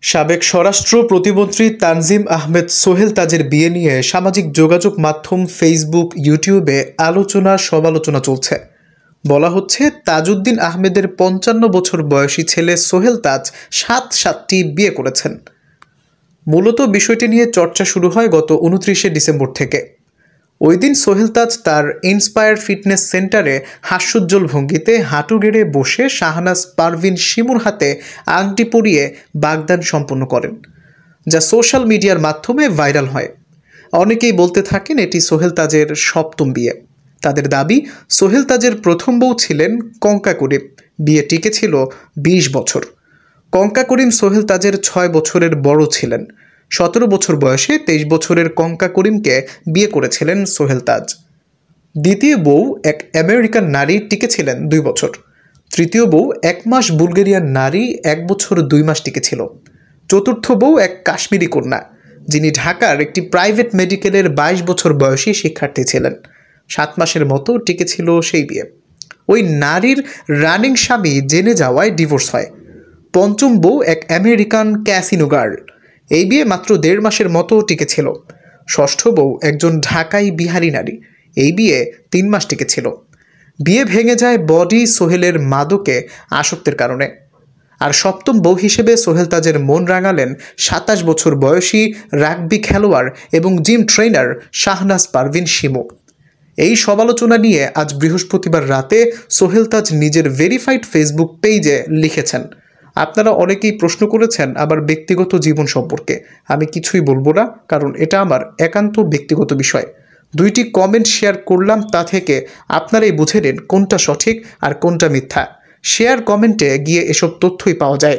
সাবেক স্বরাষ্ট্র প্রতিমন্ত্রী তানজিম আহমেদ সোহেল তাজের বিয়ে নিয়ে সামাজিক যোগাযোগ মাধ্যম ফেসবুক, ইউটিউবে সমালোচনা চলছে। বলা হচ্ছে তাজউদ্দিন আহমেদের ৫৫ বছর বয়সী ছেলে সোহেল তাজ ৭টি বিয়ে করেছেন। মূলত বিষয়টি নিয়ে চর্চা শুরু হয় গত ২৯শে ডিসেম্বর থেকে। ওই দিন সোহেল তাজ তার ইন্সপায়ার ফিটনেস সেন্টারে হাস্যোজ্জ্বল ভঙ্গিতে হাঁটু গেড়ে বসে শাহনাজ পারভিন শিমুর হাতে আংটি পরিয়ে বাগদান সম্পন্ন করেন, যা সোশ্যাল মিডিয়ার মাধ্যমে ভাইরাল হয়। অনেকেই বলতে থাকেন এটি সোহেল তাজের ৭ম বিয়ে। তাদের দাবি, সোহেল তাজের প্রথম বউ ছিলেন কঙ্কা করিম। বিয়ে টিকেছিল ২০ বছর। কঙ্কা করিম সোহেল তাজের ৬ বছরের বড় ছিলেন। ১৭ বছর বয়সে ২৩ বছরের কঙ্কা করিমকে বিয়ে করেছিলেন সোহেল তাজ। দ্বিতীয় বউ এক আমেরিকান নারী, টিকেছিলেন ২ বছর। তৃতীয় বউ ১ মাস বুলগেরিয়ান নারী, ১ বছর ২ মাস টিকেছিল। চতুর্থ বউ এক কাশ্মীরি কন্যা, যিনি ঢাকার একটি প্রাইভেট মেডিকেলের ২২ বছর বয়সী শিক্ষার্থী ছিলেন। ৭ মাসের মতো টিকেছিল সেই বিয়ে। ওই নারীর রানিং স্বামী জেনে যাওয়ায় ডিভোর্স হয়। পঞ্চম বউ এক আমেরিকান ক্যাসিনো গার্ল। এই বিয়ে মাত্র ১.৫ মাসের মতো টিকেছিল। ষষ্ঠ বউ একজন ঢাকাই বিহারি নারী। এই বিয়ে ৩ মাস টিকেছিল। বিয়ে ভেঙে যায় বডি সোহেলের মাদকে আসক্তের কারণে। আর সপ্তম বউ হিসেবে সোহেল তাজের মন রাঙালেন ২৭ বছর বয়সী রাগবি খেলোয়াড় এবং জিম ট্রেনার শাহনাজ পারভিন শিমু। এই সমালোচনা নিয়ে আজ বৃহস্পতিবার রাতে সোহেল তাজ নিজের ভেরিফাইড ফেসবুক পেজে লিখেছেন, আপনারা অনেকেই প্রশ্ন করেছেন আমার ব্যক্তিগত জীবন সম্পর্কে। আমি কিছুই বলবো না, কারণ এটা আমার একান্ত ব্যক্তিগত বিষয়। ২টি কমেন্ট শেয়ার করলাম, তা থেকে আপনারাই বুঝে নিন কোনটা সঠিক আর কোনটা মিথ্যা। শেয়ার কমেন্টে গিয়ে এসব তথ্যই পাওয়া যায়।